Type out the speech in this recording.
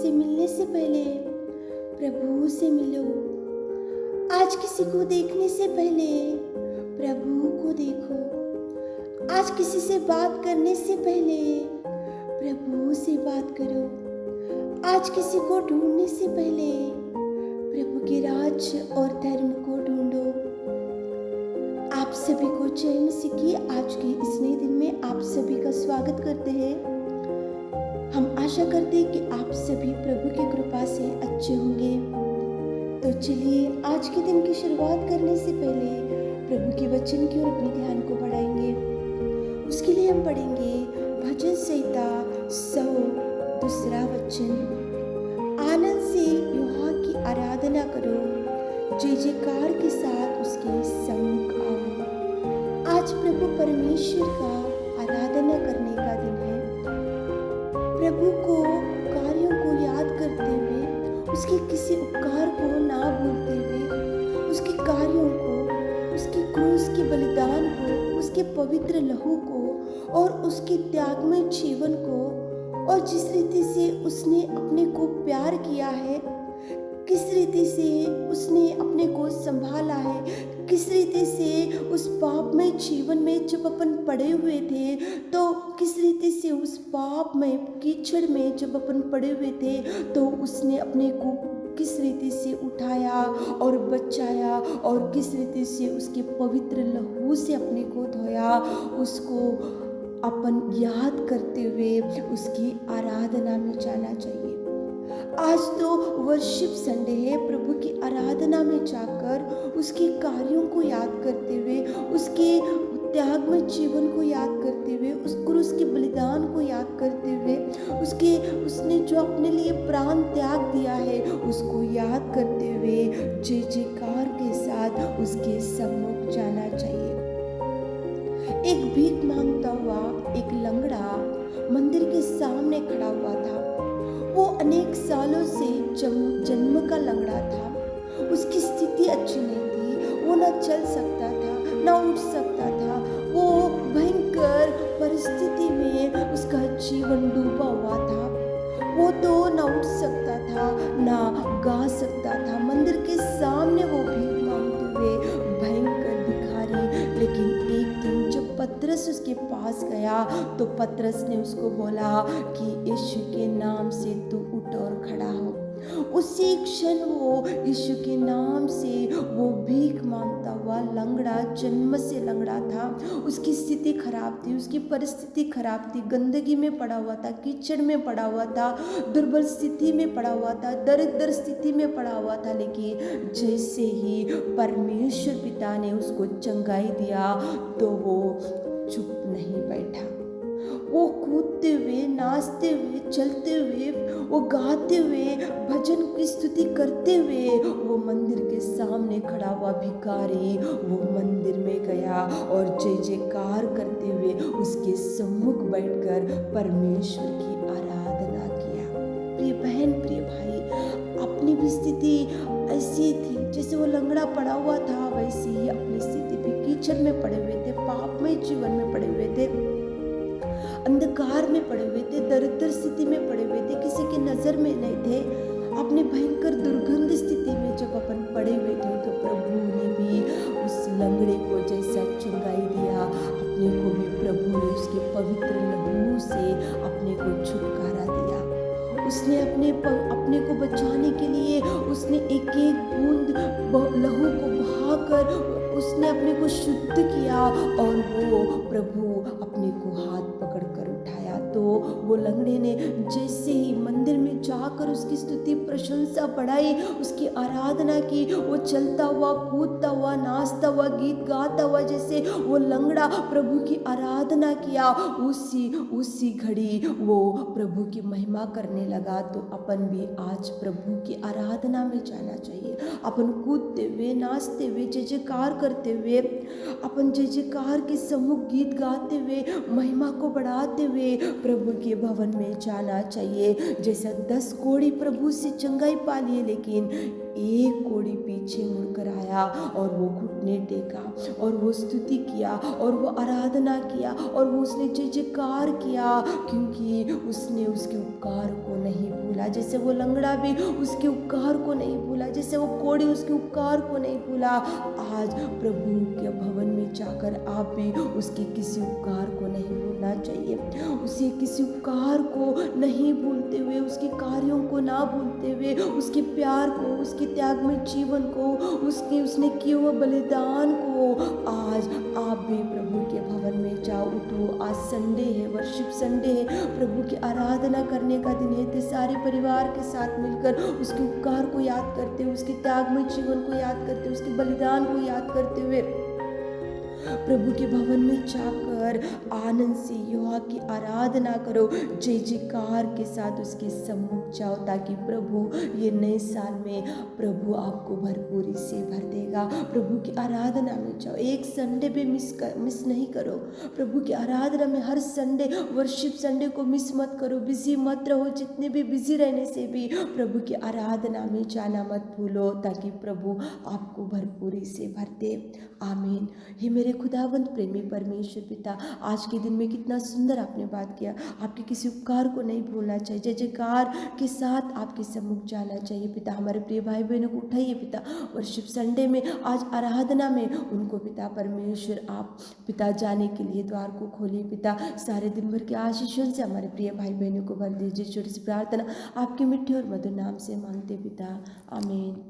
से मिलने से पहले प्रभु से मिलो। आज किसी को देखने से पहले प्रभु को देखो। आज किसी से बात करने से पहले प्रभु से बात करो। आज किसी को ढूंढने से पहले प्रभु के राज और धर्म को ढूंढो। आप सभी को जय मसीह की आज के इस नए दिन में आप सभी का स्वागत करते हैं। हम आशा करते हैं कि आप सभी प्रभु की कृपा से अच्छे होंगे। तो चलिए आज के दिन की शुरुआत करने से पहले प्रभु के वचन की ओर अपने ध्यान को बढ़ाएंगे। उसके लिए हम पढ़ेंगे भजन संहिता 100 दूसरा वचन। आनंद से यहोवा की आराधना करो, जय जयकार के साथ उसके सम्मुख आओ। आज प्रभु परमेश्वर का आराधना करने का दिन है। प्रभु को कार्यों को याद करते हुए, उसके किसी उपकार को ना भूलते हुए, उसके कार्यों को, उसके क्रूस के बलिदान को, उसके पवित्र लहू को और उसके त्यागमय जीवन को, और जिस रीति से उसने अपने को प्यार किया है, किस रीति से उसने अपने को संभाला है, किस रीति से उस पापमय जीवन में जब अपन पड़े हुए थे तो किस रीति से उस पापमय कीचड़ में जब अपन पड़े हुए थे तो उसने अपने को किस रीति से उठाया और बचाया, और किस रीति से उसके पवित्र लहू से अपने को धोया। उसको अपन याद करते हुए उसकी आराधना में जाना चाहिए। आज तो वर्शिप संडे है। प्रभु की आराधना में जाकर उसके कार्यों को याद करते हुए, उसके त्यागमय जीवन को याद करते हुए, उस क्रूस के बलिदान को याद करते हुए, उसने जो अपने लिए प्राण त्याग दिया है उसको याद करते हुए जय जयकार के साथ उसके सम्मुख जाना चाहिए। एक भीख मांगता हुआ एक लंगड़ा मंदिर के सामने खड़ा हुआ था। वो अनेक सालों से जन्म का लंगड़ा था। उसकी स्थिति अच्छी नहीं थी। वो ना चल सकता था, ना उठ सकता था। वो भयंकर परिस्थिति में उसका जीवन डूबा हुआ था। वो तो ना उठ सकता था, ना गा सकता था। मंदिर के सामने वो भीख मांगते हुए भयंकर भिखारी। लेकिन एक दिन जब पतरस उसके पास गया तो पतरस ने उसको बोला कि यीशु के नाम से तू उठ और खड़ा हो। उसी क्षण वो यीशु के नाम से वो भीख मांगता हुआ लंगड़ा, जन्म से लंगड़ा था। उसकी स्थिति खराब थी, उसकी परिस्थिति खराब थी। गंदगी में पड़ा हुआ था, कीचड़ में पड़ा हुआ था, दुर्बल स्थिति में पड़ा हुआ था, दरिद्र स्थिति में पड़ा हुआ था। लेकिन जैसे ही परमेश्वर पिता ने उसको चंगाई दिया तो वो चुप नहीं बैठा। वो कूदते हुए, नाचते हुए, चलते हुए, वो गाते हुए, भजन की स्तुति करते हुए वो मंदिर के सामने खड़ा हुआ भिखारी वो मंदिर में गया और जय जयकार करते हुए उसके सम्मुख बैठकर परमेश्वर की आराधना किया। प्रिय बहन, प्रिय भाई, अपनी भी स्थिति ऐसी थी जैसे वो लंगड़ा पड़ा हुआ था, वैसे ही अपनी स्थिति भी कीचड़ में पड़े हुए थे, पापमय जीवन में पड़े हुए थे, अंधकार में पड़े हुए थे, दरिद्र स्थिति में पड़े हुए थे, किसी की नजर में नहीं थे। अपने भयंकर दुर्गंध स्थिति में जब अपन पड़े हुए थे तो प्रभु ने भी उस लंगड़े को जैसा चंगाई दिया, अपने को भी प्रभु ने उसके पवित्र लहू से अपने को छुटकारा दिया। उसने अपने को बचाने के लिए उसने एक एक बूंद लहू को बहाकर उसने अपने को शुद्ध किया और वो प्रभु अपने को हाथ पकड़कर उठाया। तो वो लंगड़े ने जैसे ही मंदिर में जाकर उसकी स्तुति प्रशंसा बढ़ाई, उसकी आराधना की, वो चलता हुआ, कूदता हुआ, नाचता हुआ, गीत गाता हुआ, जैसे वो लंगड़ा प्रभु की आराधना किया, उसी घड़ी वो प्रभु की महिमा करने लगा। तो अपन भी आज प्रभु की आराधना में जाना चाहिए। अपन कूदते हुए, नाचते हुए, जय जयकार करते हुए, अपन जय जयकार के सम्मुख गीत गाते हुए, महिमा को बढ़ाते हुए प्रभु के भवन में जाना चाहिए। जैसा 10 कोढ़ी प्रभु से चंगाई पा लिए, लेकिन एक कोढ़ी पीछे मुड़कर आया और वो घुटने टेका और वो स्तुति किया और वो आराधना किया और वो उसने जय जयकार किया, क्योंकि उसने उसके उपकार को नहीं भूला। जैसे वो लंगड़ा भी उसके उपकार को नहीं भूला, जैसे वो कोढ़ी उसके उपकार को नहीं भूला, आज प्रभु के भवन में जाकर आप भी उसके किसी उपकार को नहीं भूलना चाहिए। उसे किसी उपकार को नहीं भूलते हुए, उसके कार्यों को ना भूलते हुए, उसके प्यार को, उसके त्यागमय जीवन को, उसने किए हुए बलिदान को, आज आप भी प्रभु के भवन में जाओ। उठो, आज संडे है, वर्शिप संडे है, प्रभु की आराधना करने का दिन है। तो सारे परिवार के साथ मिलकर उसके उपकार को याद करते हुए, उसके त्यागमय जीवन को याद करते हुए, उसके बलिदान को याद करते हुए प्रभु के भवन में जाकर आनंद से यहोवा की आराधना करो, जय जयकार के साथ उसके सम्मुख जाओ, ताकि प्रभु ये नए साल में प्रभु आपको भरपूरी से भर देगा। प्रभु की आराधना में जाओ, एक संडे भी मिस नहीं करो। प्रभु की आराधना में हर संडे, वर्शिप संडे को मिस मत करो, बिजी मत रहो। जितने भी बिजी रहने से भी प्रभु की आराधना में जाना मत भूलो, ताकि प्रभु आपको भरपूरी से भर दे। आमीन। हे मेरे खुदावंत प्रेमी परमेश्वर पिता, आज के दिन में कितना सुंदर आपने बात किया। आपके किसी उपकार को नहीं भूलना चाहिए, जय जयकार के साथ आपके सम्मुख जाना चाहिए। पिता, हमारे प्रिय भाई बहनों को उठाइए पिता, वर्शिप संडे में, आज आराधना में उनको पिता परमेश्वर आप पिता जाने के लिए द्वार को खोलिए पिता। सारे दिन भर के आशीषों से हमारे प्रिय भाई बहनों को भर दीजिए। छोटी सी प्रार्थना आपके मिठे और मधुर नाम से मांगते पिता, आमीन।